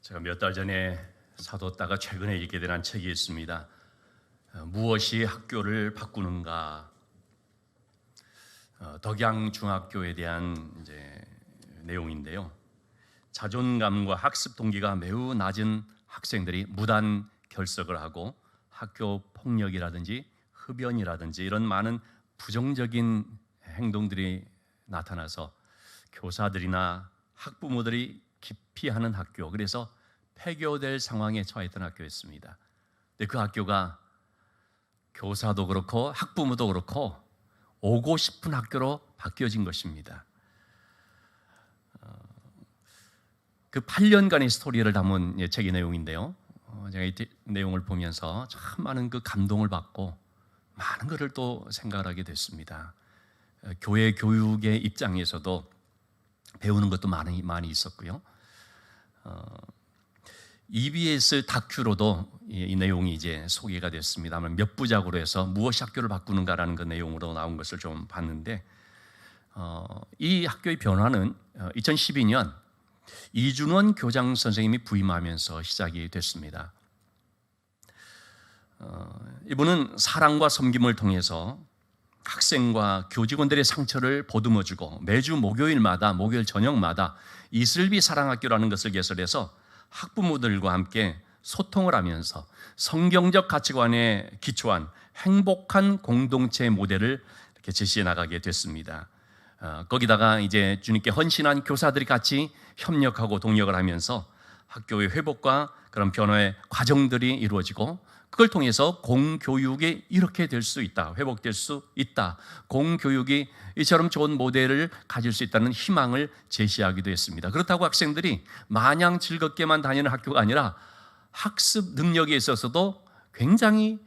제가 몇 달 전에 사뒀다가 최근에 읽게 된 한 책이 있습니다. 무엇이 학교를 바꾸는가? 덕양중학교에 대한 내용인데요. 자존감과 학습 동기가 매우 낮은 학생들이 무단 결석을 하고 학교 폭력이라든지 흡연이라든지 이런 많은 부정적인 행동들이 나타나서 교사들이나 학부모들이 기피하는 학교, 그래서 폐교될 상황에 처했던 학교였습니다. 근데 그 학교가 교사도 그렇고 학부모도 그렇고 오고 싶은 학교로 바뀌어진 것입니다. 그 8년간의 스토리를 담은 책의 내용인데요. 제가 이 내용을 보면서 참 많은 그 감동을 받고 많은 것을 또 생각을 하게 됐습니다. 교회 교육의 입장에서도 배우는 것도 많이 있었고요. EBS 다큐로도 이 내용이 이제 소개가 됐습니다만 몇 부작으로 해서 무엇이 학교를 바꾸는가라는 그 내용으로 나온 것을 좀 봤는데, 이 학교의 변화는 2012년 이준원 교장 선생님이 부임하면서 시작이 됐습니다. 이분은 사랑과 섬김을 통해서 학생과 교직원들의 상처를 보듬어주고 매주 목요일 저녁마다 이슬비 사랑학교라는 것을 개설해서 학부모들과 함께 소통을 하면서 성경적 가치관에 기초한 행복한 공동체 모델을 이렇게 제시해 나가게 됐습니다. 거기다가 이제 주님께 헌신한 교사들이 같이 협력하고 동역을 하면서 학교의 회복과 그런 변화의 과정들이 이루어지고, 그걸 통해서 공교육이 이렇게 될 수 있다, 회복될 수 있다, 공교육이 이처럼 좋은 모델을 가질 수 있다는 희망을 제시하기도 했습니다. 그렇다고 학생들이 마냥 즐겁게만 다니는 학교가 아니라 학습 능력에 있어서도 굉장히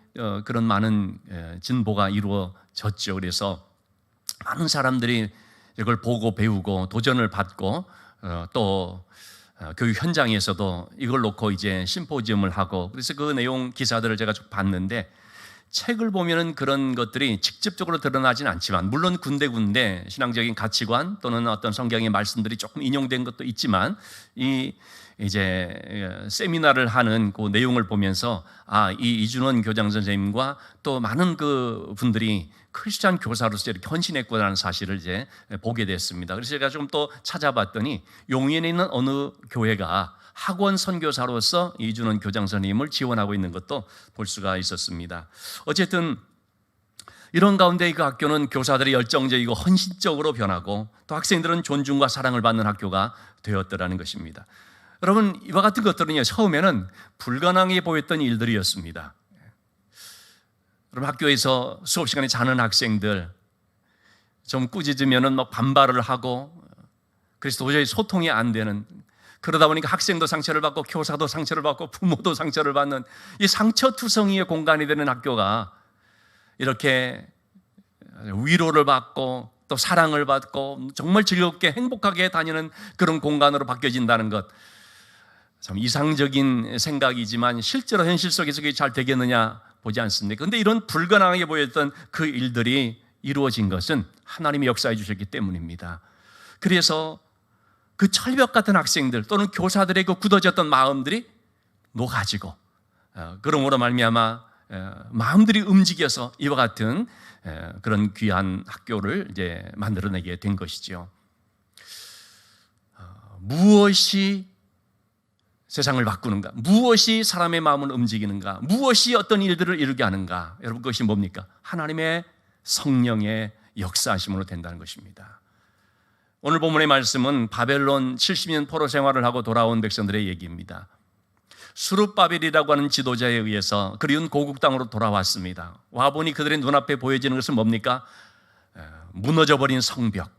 그런 많은 진보가 이루어졌죠. 그래서 많은 사람들이 이걸 보고 배우고 도전을 받고 또 교육 현장에서도 이걸 놓고 이제 심포지엄을 하고, 그래서 그 내용 기사들을 제가 쭉 봤는데, 책을 보면은 그런 것들이 직접적으로 드러나진 않지만, 물론 군데군데 신앙적인 가치관 또는 어떤 성경의 말씀들이 조금 인용된 것도 있지만, 이 이제 세미나를 하는 그 내용을 보면서 이 이준원 교장 선생님과 또 많은 그 분들이 크리스찬 교사로서 이렇게 헌신했구나라는 사실을 이제 보게 됐습니다. 그래서 제가 좀 또 찾아봤더니 용인에 있는 어느 교회가 학원 선교사로서 이준원 교장 선생님을 지원하고 있는 것도 볼 수가 있었습니다. 어쨌든 이런 가운데 그 학교는 교사들이 열정적이고 헌신적으로 변하고 또 학생들은 존중과 사랑을 받는 학교가 되었더라는 것입니다. 여러분, 이와 같은 것들은요, 처음에는 불가능해 보였던 일들이었습니다. 여러분, 학교에서 수업 시간에 자는 학생들 좀 꾸짖으면은 막 반발을 하고, 그래서 도저히 소통이 안 되는, 그러다 보니까 학생도 상처를 받고 교사도 상처를 받고 부모도 상처를 받는 이 상처투성이의 공간이 되는 학교가 이렇게 위로를 받고 또 사랑을 받고 정말 즐겁게 행복하게 다니는 그런 공간으로 바뀌어진다는 것, 참 이상적인 생각이지만 실제로 현실 속에서 그게 잘 되겠느냐 보지 않습니까? 그런데 이런 불가능하게 보였던 그 일들이 이루어진 것은 하나님이 역사해 주셨기 때문입니다. 그래서 그 철벽 같은 학생들 또는 교사들의 그 굳어졌던 마음들이 녹아지고, 그러므로 말미암아 마음들이 움직여서 이와 같은 그런 귀한 학교를 이제 만들어내게 된 것이죠. 무엇이 세상을 바꾸는가? 무엇이 사람의 마음을 움직이는가? 무엇이 어떤 일들을 이루게 하는가? 여러분, 그것이 뭡니까? 하나님의 성령의 역사하심으로 된다는 것입니다. 오늘 본문의 말씀은 바벨론 70년 포로 생활을 하고 돌아온 백성들의 얘기입니다. 수룹바벨이라고 하는 지도자에 의해서 그리운 고국 땅으로 돌아왔습니다. 와보니 그들의 눈앞에 보여지는 것은 뭡니까? 무너져버린 성벽,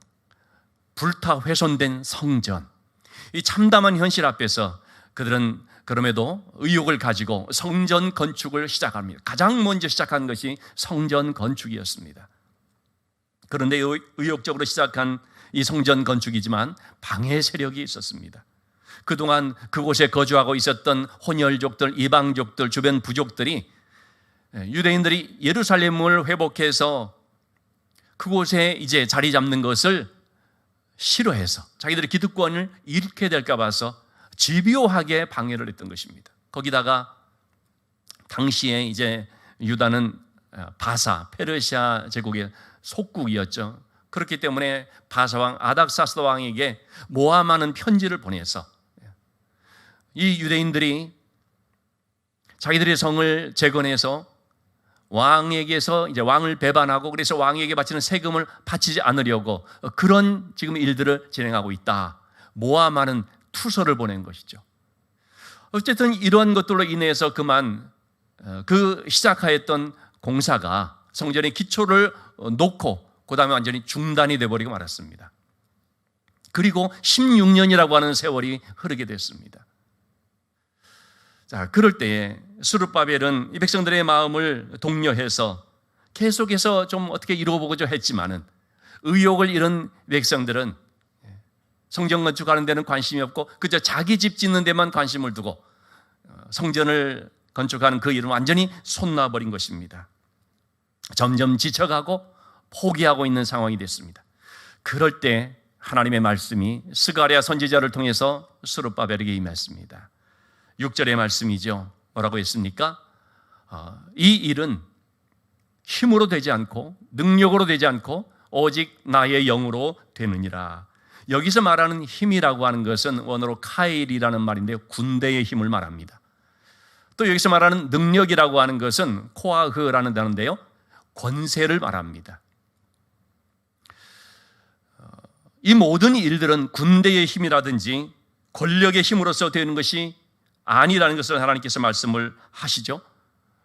불타 훼손된 성전. 이 참담한 현실 앞에서 그들은 그럼에도 의욕을 가지고 성전 건축을 시작합니다. 가장 먼저 시작한 것이 성전 건축이었습니다. 그런데 의욕적으로 시작한 이 성전 건축이지만 방해 세력이 있었습니다. 그동안 그곳에 거주하고 있었던 혼혈족들, 이방족들, 주변 부족들이 유대인들이 예루살렘을 회복해서 그곳에 이제 자리 잡는 것을 싫어해서 자기들의 기득권을 잃게 될까 봐서 집요하게 방해를 했던 것입니다. 거기다가 당시에 이제 유다는 바사, 페르시아 제국의 속국이었죠. 그렇기 때문에 바사왕 아닥사스다 왕에게 모함하는 편지를 보내서 이 유대인들이 자기들의 성을 재건해서 왕에게서 이제 왕을 배반하고 그래서 왕에게 바치는 세금을 바치지 않으려고 그런 지금 일들을 진행하고 있다. 모함하는 투서를 보낸 것이죠. 어쨌든 이러한 것들로 인해서 그만 그 시작하였던 공사가 성전의 기초를 놓고 그 다음에 완전히 중단이 되어버리고 말았습니다. 그리고 16년이라고 하는 세월이 흐르게 됐습니다. 자, 그럴 때에 스룹바벨은 이 백성들의 마음을 독려해서 계속해서 좀 어떻게 이루어보고자 했지만은 의욕을 잃은 백성들은 성전 건축하는 데는 관심이 없고 그저 자기 집 짓는 데만 관심을 두고 성전을 건축하는 그 일은 완전히 손 놔버린 것입니다. 점점 지쳐가고 포기하고 있는 상황이 됐습니다. 그럴 때 하나님의 말씀이 스가랴 선지자를 통해서 스룹바벨에게 임했습니다. 6절의 말씀이죠. 뭐라고 했습니까? 이 일은 힘으로 되지 않고 능력으로 되지 않고 오직 나의 영으로 되느니라. 여기서 말하는 힘이라고 하는 것은 원어로 카일이라는 말인데요, 군대의 힘을 말합니다. 또 여기서 말하는 능력이라고 하는 것은 코아흐라는 단어인데요, 권세를 말합니다. 이 모든 일들은 군대의 힘이라든지 권력의 힘으로서 되는 것이 아니라는 것을 하나님께서 말씀을 하시죠.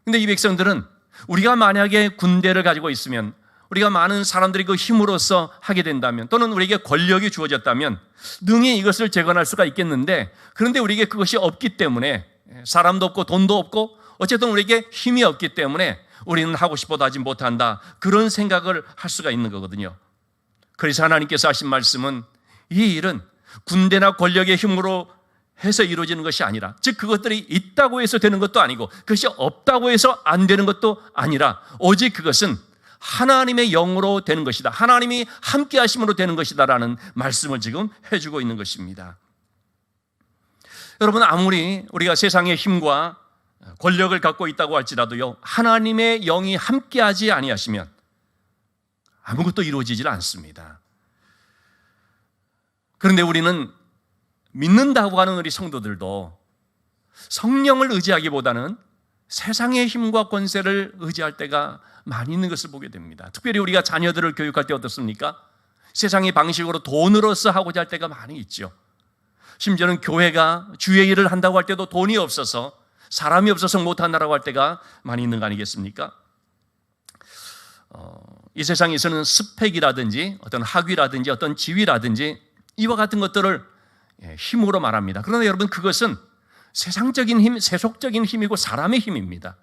근데 이 백성들은 우리가 만약에 군대를 가지고 있으면, 우리가 많은 사람들이 그 힘으로써 하게 된다면, 또는 우리에게 권력이 주어졌다면 능히 이것을 재건할 수가 있겠는데, 그런데 우리에게 그것이 없기 때문에, 사람도 없고 돈도 없고 어쨌든 우리에게 힘이 없기 때문에 우리는 하고 싶어도 하지 못한다, 그런 생각을 할 수가 있는 거거든요. 그래서 하나님께서 하신 말씀은 이 일은 군대나 권력의 힘으로 해서 이루어지는 것이 아니라, 즉 그것들이 있다고 해서 되는 것도 아니고 그것이 없다고 해서 안 되는 것도 아니라 오직 그것은 하나님의 영으로 되는 것이다, 하나님이 함께 하심으로 되는 것이다 라는 말씀을 지금 해주고 있는 것입니다. 여러분, 아무리 우리가 세상의 힘과 권력을 갖고 있다고 할지라도요, 하나님의 영이 함께하지 아니하시면 아무것도 이루어지질 않습니다. 그런데 우리는 믿는다고 하는 우리 성도들도 성령을 의지하기보다는 세상의 힘과 권세를 의지할 때가 많이 있는 것을 보게 됩니다. 특별히 우리가 자녀들을 교육할 때 어떻습니까? 세상의 방식으로 돈으로서 하고자 할 때가 많이 있죠. 심지어는 교회가 주의 일을 한다고 할 때도 돈이 없어서, 사람이 없어서 못한다라고 할 때가 많이 있는 거 아니겠습니까? 이 세상에서는 스펙이라든지 어떤 학위라든지 어떤 지위라든지 이와 같은 것들을 힘으로 말합니다. 그러나 여러분, 그것은 세상적인 힘, 세속적인 힘이고 사람의 힘입니다.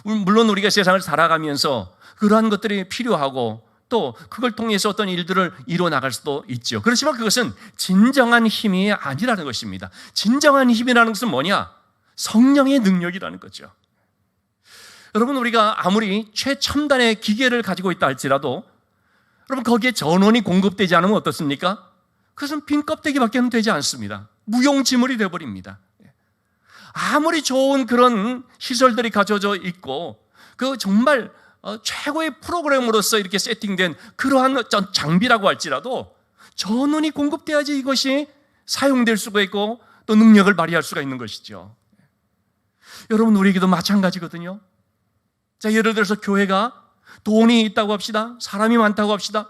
물론 우리가 세상을 살아가면서 그러한 것들이 필요하고 또 그걸 통해서 어떤 일들을 이루어 나갈 수도 있죠. 그렇지만 그것은 진정한 힘이 아니라는 것입니다. 진정한 힘이라는 것은 뭐냐? 성령의 능력이라는 거죠. 여러분, 우리가 아무리 최첨단의 기계를 가지고 있다 할지라도 여러분, 거기에 전원이 공급되지 않으면 어떻습니까? 그것은 빈 껍데기밖에 되지 않습니다. 무용지물이 되어버립니다. 아무리 좋은 그런 시설들이 갖춰져 있고 그 정말 최고의 프로그램으로서 이렇게 세팅된 그러한 장비라고 할지라도 전원이 공급돼야지 이것이 사용될 수가 있고 또 능력을 발휘할 수가 있는 것이죠. 여러분, 우리에게도 마찬가지거든요. 자, 예를 들어서 교회가 돈이 있다고 합시다. 사람이 많다고 합시다.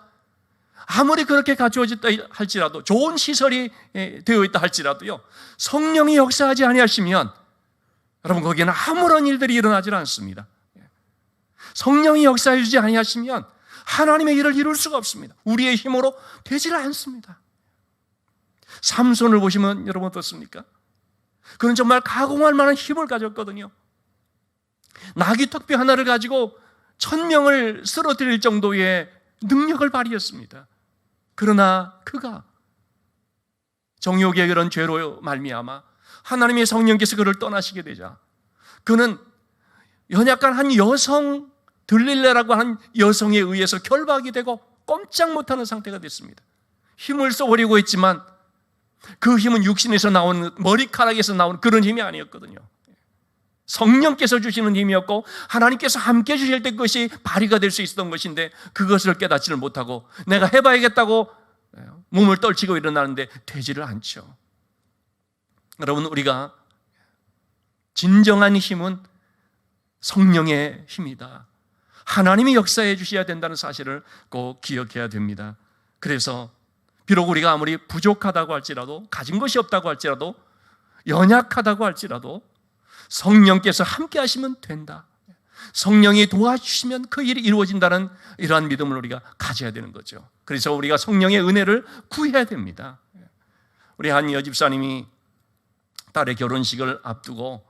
아무리 그렇게 갖추어졌다 할지라도, 좋은 시설이 되어 있다 할지라도요, 성령이 역사하지 아니하시면 여러분, 거기에는 아무런 일들이 일어나질 않습니다. 성령이 역사해 주지 아니하시면 하나님의 일을 이룰 수가 없습니다. 우리의 힘으로 되질 않습니다. 삼손을 보시면 여러분 어떻습니까? 그는 정말 가공할 만한 힘을 가졌거든요. 나귀 턱뼈 하나를 가지고 1000명을 쓰러뜨릴 정도의 능력을 발휘했습니다. 그러나 그가 정욕의 그런 죄로 말미암아 하나님의 성령께서 그를 떠나시게 되자 그는 연약한 한 여성, 들릴레라고 하는 여성에 의해서 결박이 되고 꼼짝 못하는 상태가 됐습니다. 힘을 써버리고 있지만 그 힘은 육신에서 나오는, 머리카락에서 나오는 그런 힘이 아니었거든요. 성령께서 주시는 힘이었고 하나님께서 함께 주실 때 그것이 발휘가 될 수 있었던 것인데, 그것을 깨닫지를 못하고 내가 해봐야겠다고 몸을 떨치고 일어나는데 되지를 않죠. 여러분, 우리가 진정한 힘은 성령의 힘이다. 하나님이 역사해 주셔야 된다는 사실을 꼭 기억해야 됩니다. 그래서 비록 우리가 아무리 부족하다고 할지라도, 가진 것이 없다고 할지라도, 연약하다고 할지라도 성령께서 함께 하시면 된다. 성령이 도와주시면 그 일이 이루어진다는 이러한 믿음을 우리가 가져야 되는 거죠. 그래서 우리가 성령의 은혜를 구해야 됩니다. 우리 한 여집사님이 딸의 결혼식을 앞두고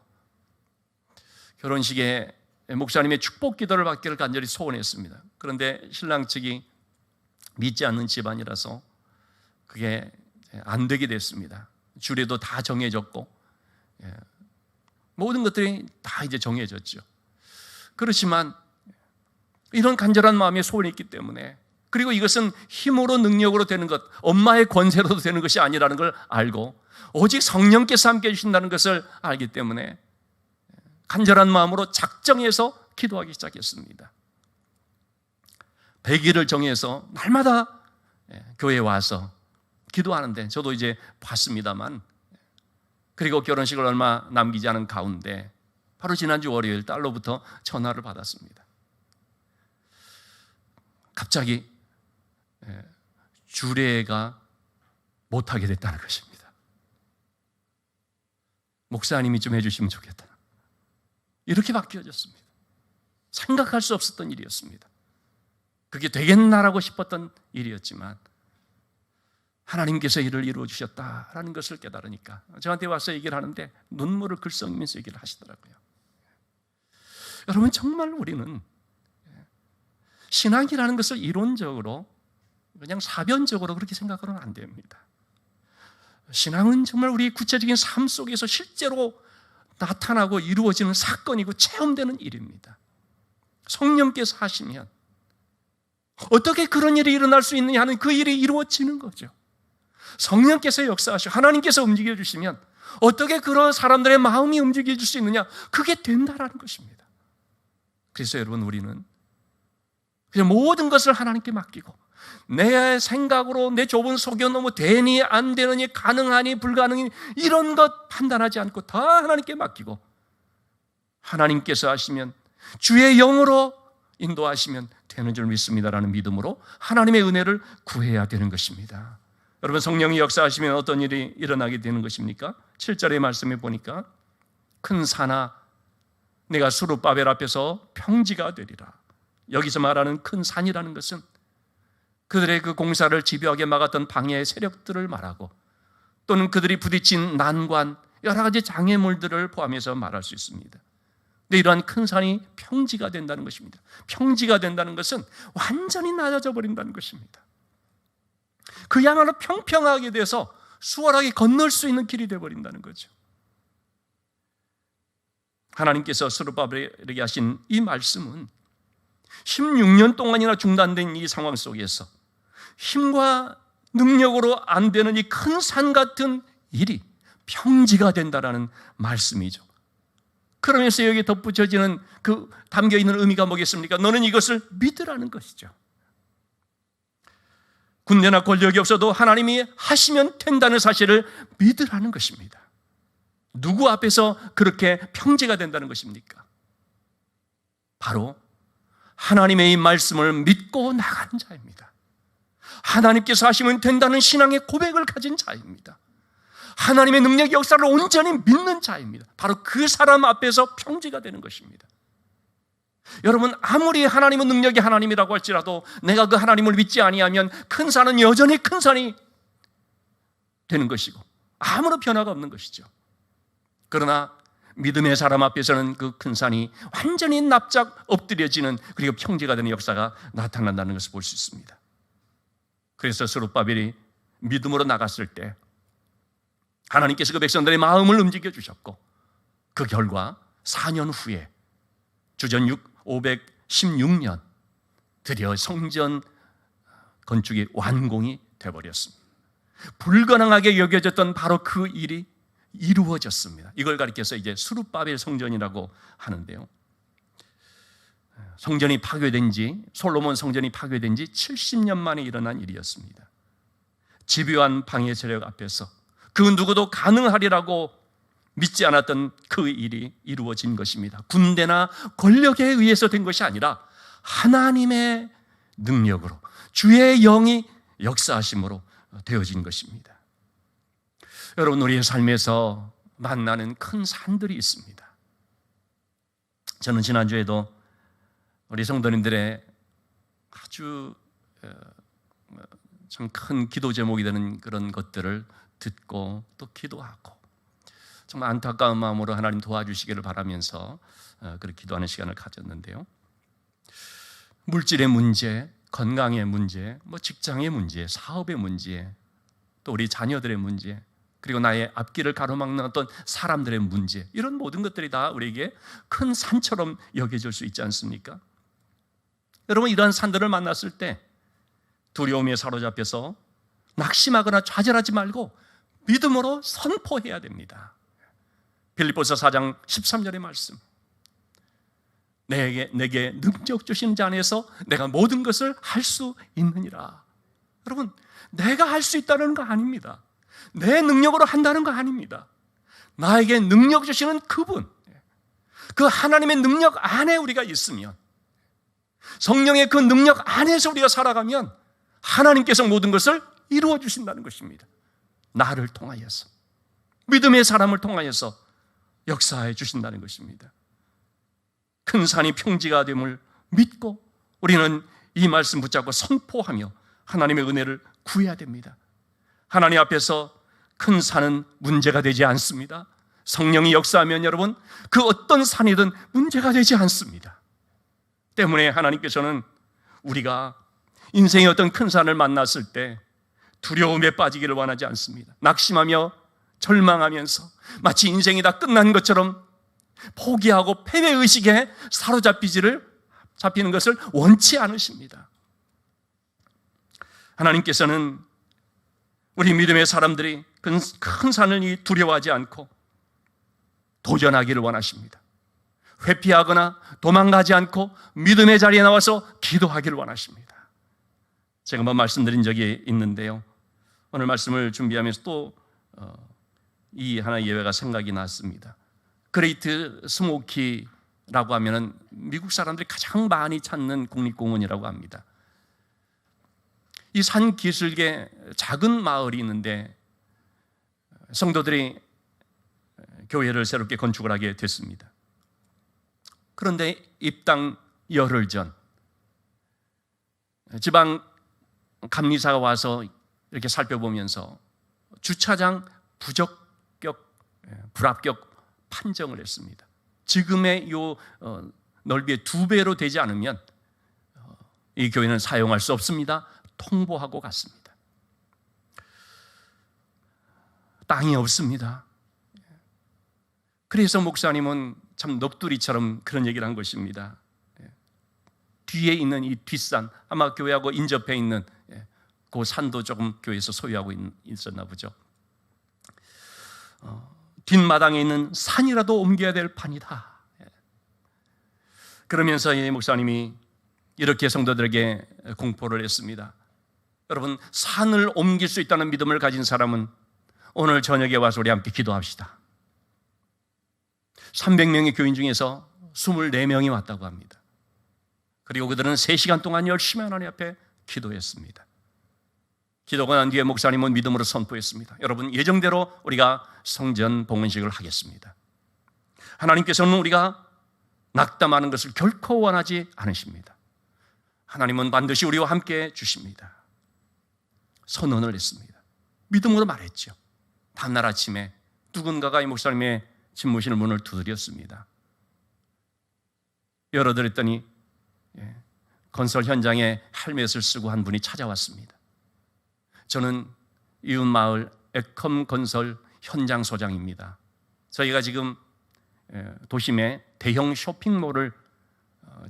결혼식에 목사님의 축복 기도를 받기를 간절히 소원했습니다. 그런데 신랑 측이 믿지 않는 집안이라서 그게 안 되게 됐습니다. 주례도 다 정해졌고 모든 것들이 다 이제 정해졌죠. 그렇지만 이런 간절한 마음의 소원이 있기 때문에, 그리고 이것은 힘으로 능력으로 되는 것, 엄마의 권세로도 되는 것이 아니라는 걸 알고 오직 성령께서 함께 해주신다는 것을 알기 때문에 간절한 마음으로 작정해서 기도하기 시작했습니다. 100일을 정해서 날마다 교회에 와서 기도하는데, 저도 이제 봤습니다만, 그리고 결혼식을 얼마 남기지 않은 가운데 바로 지난주 월요일 딸로부터 전화를 받았습니다. 갑자기 주례가 못하게 됐다는 것입니다. 목사님이 좀 해주시면 좋겠다. 이렇게 바뀌어졌습니다. 생각할 수 없었던 일이었습니다. 그게 되겠나라고 싶었던 일이었지만 하나님께서 이를 이루어 주셨다라는 것을 깨달으니까 저한테 와서 얘기를 하는데 눈물을 글썽이면서 얘기를 하시더라고요. 여러분, 정말 우리는 신앙이라는 것을 이론적으로 그냥 사변적으로 그렇게 생각하면 안 됩니다. 신앙은 정말 우리 구체적인 삶 속에서 실제로 나타나고 이루어지는 사건이고 체험되는 일입니다. 성령께서 하시면 어떻게 그런 일이 일어날 수 있느냐 하는 그 일이 이루어지는 거죠. 성령께서 역사하시고 하나님께서 움직여 주시면 어떻게 그런 사람들의 마음이 움직여질 수 있느냐, 그게 된다라는 것입니다. 그래서 여러분, 우리는 그냥 모든 것을 하나님께 맡기고 내 생각으로 내 좁은 소견 너무 되니 안 되느니 가능하니 불가능하니 이런 것 판단하지 않고 다 하나님께 맡기고 하나님께서 하시면 주의 영으로 인도하시면 되는 줄 믿습니다라는 믿음으로 하나님의 은혜를 구해야 되는 것입니다. 여러분, 성령이 역사하시면 어떤 일이 일어나게 되는 것입니까? 7절의 말씀에 보니까 큰 산아 내가 스룹바벨 앞에서 평지가 되리라. 여기서 말하는 큰 산이라는 것은 그들의 그 공사를 집요하게 막았던 방해의 세력들을 말하고, 또는 그들이 부딪힌 난관, 여러 가지 장애물들을 포함해서 말할 수 있습니다. 근데 이러한 큰 산이 평지가 된다는 것입니다. 평지가 된다는 것은 완전히 낮아져 버린다는 것입니다. 그야말로 평평하게 돼서 수월하게 건널 수 있는 길이 되어버린다는 거죠. 하나님께서 스룹바벨에게 하신 이 말씀은 16년 동안이나 중단된 이 상황 속에서 힘과 능력으로 안 되는 이 큰 산 같은 일이 평지가 된다라는 말씀이죠. 그러면서 여기 덧붙여지는 그 담겨있는 의미가 뭐겠습니까? 너는 이것을 믿으라는 것이죠. 군대나 권력이 없어도 하나님이 하시면 된다는 사실을 믿으라는 것입니다. 누구 앞에서 그렇게 평지가 된다는 것입니까? 바로 하나님의 이 말씀을 믿고 나가는 자입니다. 하나님께서 하시면 된다는 신앙의 고백을 가진 자입니다. 하나님의 능력의 역사를 온전히 믿는 자입니다. 바로 그 사람 앞에서 평지가 되는 것입니다. 여러분, 아무리 하나님은 능력이 하나님이라고 할지라도 내가 그 하나님을 믿지 아니하면 큰 산은 여전히 큰 산이 되는 것이고 아무런 변화가 없는 것이죠. 그러나 믿음의 사람 앞에서는 그 큰 산이 완전히 납작 엎드려지는, 그리고 평지가 되는 역사가 나타난다는 것을 볼 수 있습니다. 그래서 스룹바벨이 믿음으로 나갔을 때 하나님께서 그 백성들의 마음을 움직여 주셨고, 그 결과 4년 후에 주전 516년 드디어 성전 건축이 완공이 되어버렸습니다. 불가능하게 여겨졌던 바로 그 일이 이루어졌습니다. 이걸 가리켜서 이제 스룹바벨 성전이라고 하는데요. 성전이 파괴된 지, 솔로몬 성전이 파괴된 지 70년 만에 일어난 일이었습니다. 집요한 방해 세력 앞에서 그 누구도 가능하리라고 믿지 않았던 그 일이 이루어진 것입니다. 군대나 권력에 의해서 된 것이 아니라 하나님의 능력으로, 주의 영이 역사하심으로 되어진 것입니다. 여러분, 우리의 삶에서 만나는 큰 산들이 있습니다. 저는 지난주에도 우리 성도님들의 아주 참 큰 기도 제목이 되는 그런 것들을 듣고 또 기도하고 정말 안타까운 마음으로 하나님 도와주시기를 바라면서 그렇게 기도하는 시간을 가졌는데요. 물질의 문제, 건강의 문제, 직장의 문제, 사업의 문제, 또 우리 자녀들의 문제, 그리고 나의 앞길을 가로막는 어떤 사람들의 문제, 이런 모든 것들이 다 우리에게 큰 산처럼 여겨질 수 있지 않습니까? 여러분, 이러한 산들을 만났을 때 두려움에 사로잡혀서 낙심하거나 좌절하지 말고 믿음으로 선포해야 됩니다. 빌립보서 4장 13절의 말씀, 내게 능력 주신 자 안에서 내가 모든 것을 할 수 있느니라. 여러분, 내가 할 수 있다는 거 아닙니다. 내 능력으로 한다는 거 아닙니다. 나에게 능력 주시는 그분, 그 하나님의 능력 안에 우리가 있으면, 성령의 그 능력 안에서 우리가 살아가면 하나님께서 모든 것을 이루어 주신다는 것입니다. 나를 통하여서, 믿음의 사람을 통하여서 역사해 주신다는 것입니다. 큰 산이 평지가 됨을 믿고 우리는 이 말씀 붙잡고 선포하며 하나님의 은혜를 구해야 됩니다. 하나님 앞에서 큰 산은 문제가 되지 않습니다. 성령이 역사하면 여러분, 그 어떤 산이든 문제가 되지 않습니다. 때문에 하나님께서는 우리가 인생의 어떤 큰 산을 만났을 때 두려움에 빠지기를 원하지 않습니다. 낙심하며 절망하면서 마치 인생이 다 끝난 것처럼 포기하고 패배의식에 잡히는 것을 원치 않으십니다. 하나님께서는 우리 믿음의 사람들이 큰 산을 두려워하지 않고 도전하기를 원하십니다. 회피하거나 도망가지 않고 믿음의 자리에 나와서 기도하기를 원하십니다. 제가 한번 말씀드린 적이 있는데요, 오늘 말씀을 준비하면서 또 이 하나의 예외가 생각이 났습니다. 그레이트 스모키라고 하면은 미국 사람들이 가장 많이 찾는 국립공원이라고 합니다. 이 산 기슭에 작은 마을이 있는데 성도들이 교회를 새롭게 건축을 하게 됐습니다. 그런데 입당 열흘 전 지방 감리사가 와서 이렇게 살펴보면서 주차장 불합격 판정을 했습니다. 지금의 요 넓이의 2배로 되지 않으면 이 교회는 사용할 수 없습니다. 통보하고 갔습니다. 땅이 없습니다. 그래서 목사님은 참 넋두리처럼 그런 얘기를 한 것입니다. 뒤에 있는 이 뒷산, 아마 교회하고 인접해 있는 그 산도 조금 교회에서 소유하고 있었나 보죠. 뒷마당에 있는 산이라도 옮겨야 될 판이다. 그러면서 이 목사님이 이렇게 성도들에게 공포를 했습니다. 여러분, 산을 옮길 수 있다는 믿음을 가진 사람은 오늘 저녁에 와서 우리 함께 기도합시다. 300명의 교인 중에서 24명이 왔다고 합니다. 그리고 그들은 3시간 동안 열심히 하나님 앞에 기도했습니다. 기도가 난 뒤에 목사님은 믿음으로 선포했습니다. 여러분, 예정대로 우리가 성전 봉헌식을 하겠습니다. 하나님께서는 우리가 낙담하는 것을 결코 원하지 않으십니다. 하나님은 반드시 우리와 함께 주십니다. 선언을 했습니다. 믿음으로 말했죠. 다음날 아침에 누군가가 이 목사님의 집무실 문을 두드렸습니다. 열어드렸더니 건설 현장에 헬멧을 쓰고 한 분이 찾아왔습니다. 저는 이웃마을 에컴 건설 현장 소장입니다. 저희가 지금 도심에 대형 쇼핑몰을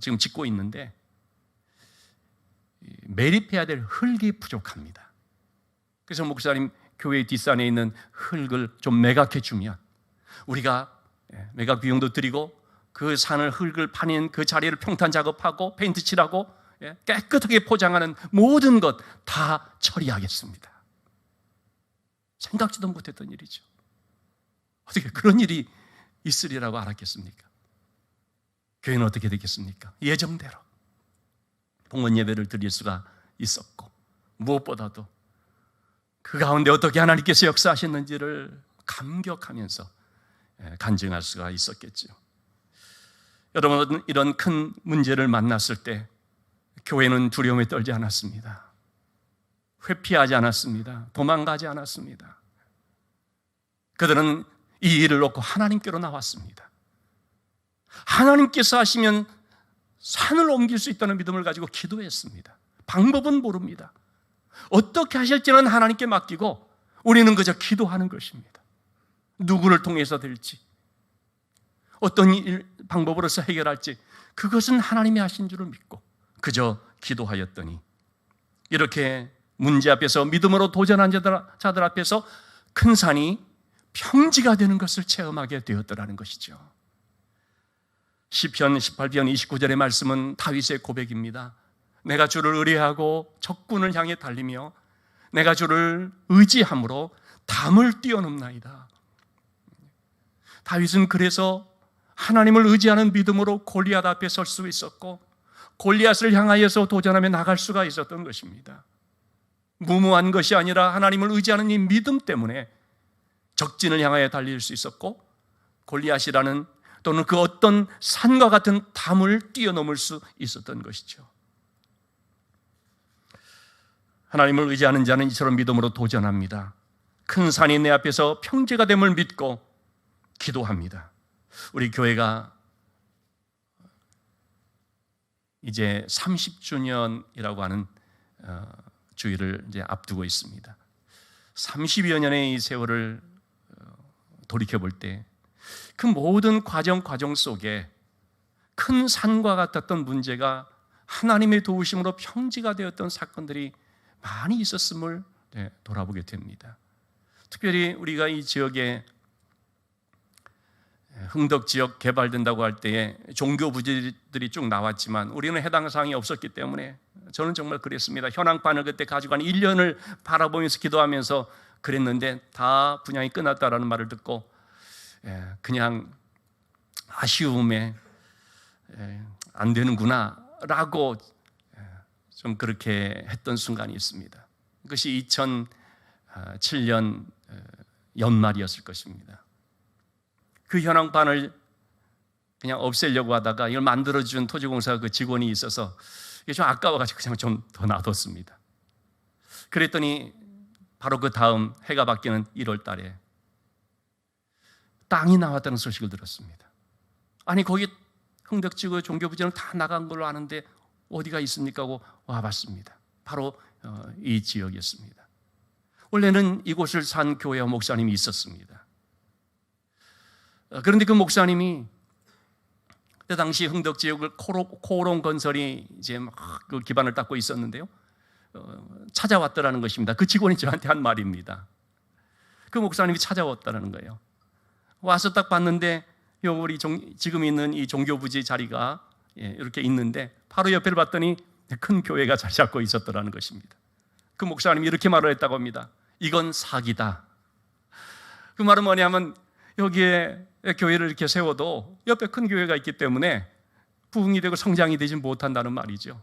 지금 짓고 있는데 매립해야 될 흙이 부족합니다. 그래서 목사님, 교회 뒷산에 있는 흙을 좀 매각해 주면 우리가 매각 비용도 드리고 그 산을 흙을 파낸 그 자리를 평탄 작업하고 페인트 칠하고 깨끗하게 포장하는 모든 것 다 처리하겠습니다. 생각지도 못했던 일이죠. 어떻게 그런 일이 있으리라고 알았겠습니까? 교회는 어떻게 되겠습니까? 예정대로 봉헌 예배를 드릴 수가 있었고, 무엇보다도 그 가운데 어떻게 하나님께서 역사하셨는지를 감격하면서 간증할 수가 있었겠죠. 여러분, 이런 큰 문제를 만났을 때 교회는 두려움에 떨지 않았습니다. 회피하지 않았습니다. 도망가지 않았습니다. 그들은 이 일을 놓고 하나님께로 나왔습니다. 하나님께서 하시면 산을 옮길 수 있다는 믿음을 가지고 기도했습니다. 방법은 모릅니다. 어떻게 하실지는 하나님께 맡기고 우리는 그저 기도하는 것입니다. 누구를 통해서 될지, 어떤 방법으로서 해결할지 그것은 하나님이 하신 줄을 믿고 그저 기도하였더니 이렇게 문제 앞에서 믿음으로 도전한 자들 앞에서 큰 산이 평지가 되는 것을 체험하게 되었더라는 것이죠. 시편 18편 29절의 말씀은 다윗의 고백입니다. 내가 주를 의뢰하고 적군을 향해 달리며 내가 주를 의지함으로 담을 뛰어넘나이다. 다윗은 그래서 하나님을 의지하는 믿음으로 골리앗 앞에 설 수 있었고 골리앗을 향하여서 도전하며 나갈 수가 있었던 것입니다. 무모한 것이 아니라 하나님을 의지하는 이 믿음 때문에 적진을 향하여 달릴 수 있었고 골리앗이라는 또는 그 어떤 산과 같은 담을 뛰어넘을 수 있었던 것이죠. 하나님을 의지하는 자는 이처럼 믿음으로 도전합니다. 큰 산이 내 앞에서 평지가 됨을 믿고 기도합니다. 우리 교회가 이제 30주년이라고 하는 주일을 이제 앞두고 있습니다. 30여 년의 이 세월을 돌이켜볼 때 그 모든 과정 속에 큰 산과 같았던 문제가 하나님의 도우심으로 평지가 되었던 사건들이 많이 있었음을 돌아보게 됩니다. 특별히 우리가 이 지역에 흥덕 지역 개발된다고 할 때에 종교 부지들이 쭉 나왔지만 우리는 해당 사항이 없었기 때문에 저는 정말 그랬습니다. 현황판을 그때 가지고 한 1년을 바라보면서 기도하면서 그랬는데 다 분양이 끝났다라는 말을 듣고 그냥 아쉬움에 안 되는구나 라고 좀 그렇게 했던 순간이 있습니다. 그것이 2007년 연말이었을 것입니다. 그 현황판을 그냥 없애려고 하다가 이걸 만들어준 토지공사 그 직원이 있어서 이게 좀 아까워가지고 그냥 좀 더 놔뒀습니다. 그랬더니 바로 그 다음 해가 바뀌는 1월 달에 땅이 나왔다는 소식을 들었습니다. 아니 거기 흥덕지구 종교부지는 다 나간 걸로 아는데 어디가 있습니까 하고 와봤습니다. 바로 이 지역이었습니다. 원래는 이곳을 산 교회와 목사님이 있었습니다. 그런데 그 목사님이 그때 당시 흥덕 지역을 코오롱 건설이 이제 막 그 기반을 닦고 있었는데요. 찾아왔더라는 것입니다. 그 직원이 저한테 한 말입니다. 그 목사님이 찾아왔다는 거예요. 와서 딱 봤는데 우리 지금 있는 이 종교부지 자리가 이렇게 있는데 바로 옆에를 봤더니 큰 교회가 자리 잡고 있었더라는 것입니다. 그 목사님이 이렇게 말을 했다고 합니다. 이건 사기다. 그 말은 뭐냐면 여기에 교회를 이렇게 세워도 옆에 큰 교회가 있기 때문에 부흥이 되고 성장이 되지 못한다는 말이죠.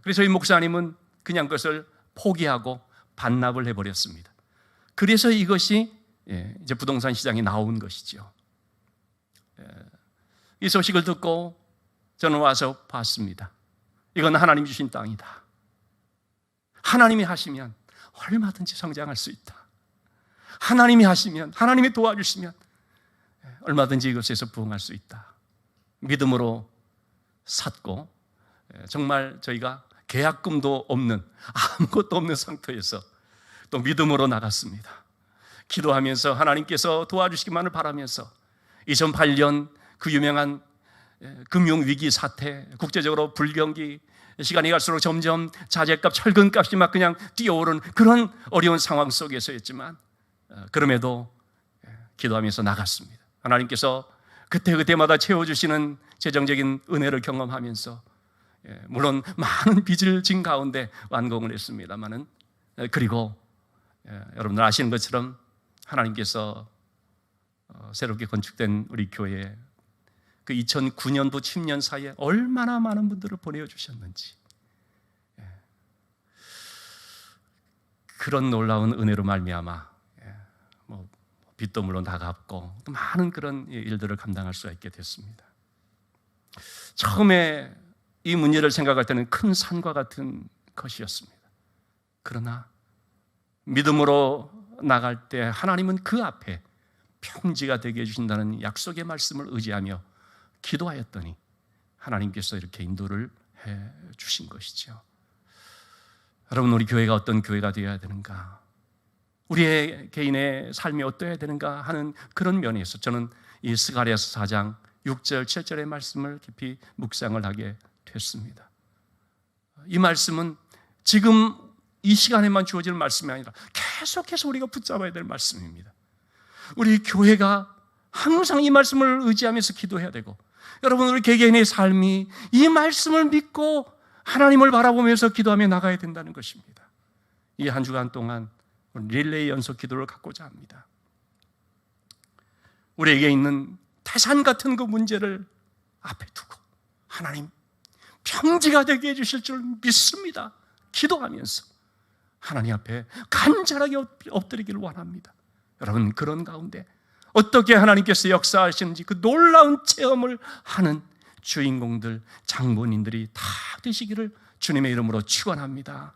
그래서 이 목사님은 그냥 그것을 포기하고 반납을 해버렸습니다. 그래서 이것이 이제 부동산 시장에 나온 것이죠. 이 소식을 듣고 저는 와서 봤습니다. 이건 하나님이 주신 땅이다. 하나님이 하시면 얼마든지 성장할 수 있다. 하나님이 하시면, 하나님이 도와주시면 얼마든지 이것에서 부흥할 수 있다. 믿음으로 샀고 정말 저희가 계약금도 없는 아무것도 없는 상태에서 또 믿음으로 나갔습니다. 기도하면서 하나님께서 도와주시기만을 바라면서 2008년 그 유명한 금융위기 사태, 국제적으로 불경기, 시간이 갈수록 점점 자재값, 철근값이 막 그냥 뛰어오른 그런 어려운 상황 속에서였지만 그럼에도 기도하면서 나갔습니다. 하나님께서 그때그때마다 채워주시는 재정적인 은혜를 경험하면서 물론 많은 빚을 진 가운데 완공을 했습니다만은, 그리고 여러분들 아시는 것처럼 하나님께서 새롭게 건축된 우리 교회에 그 2009년도 10년 사이에 얼마나 많은 분들을 보내주셨는지, 그런 놀라운 은혜로 말미암아 빚도 물론 다 갚고 또 많은 그런 일들을 감당할 수가 있게 됐습니다. 처음에 이 문제를 생각할 때는 큰 산과 같은 것이었습니다. 그러나 믿음으로 나갈 때 하나님은 그 앞에 평지가 되게 해주신다는 약속의 말씀을 의지하며 기도하였더니 하나님께서 이렇게 인도를 해 주신 것이죠. 여러분, 우리 교회가 어떤 교회가 되어야 되는가, 우리의 개인의 삶이 어떠해야 되는가 하는 그런 면에서 저는 이 스가랴서 4장 6절 7절의 말씀을 깊이 묵상을 하게 됐습니다. 이 말씀은 지금 이 시간에만 주어질 말씀이 아니라 계속해서 우리가 붙잡아야 될 말씀입니다. 우리 교회가 항상 이 말씀을 의지하면서 기도해야 되고, 여러분, 우리 개개인의 삶이 이 말씀을 믿고 하나님을 바라보면서 기도하며 나가야 된다는 것입니다. 이 한 주간 동안 릴레이 연속 기도를 갖고자 합니다. 우리에게 있는 태산 같은 그 문제를 앞에 두고 하나님 평지가 되게 해주실 줄 믿습니다. 기도하면서 하나님 앞에 간절하게 엎드리기를 원합니다. 여러분, 그런 가운데 어떻게 하나님께서 역사하시는지 그 놀라운 체험을 하는 주인공들, 장본인들이 다 되시기를 주님의 이름으로 축원합니다.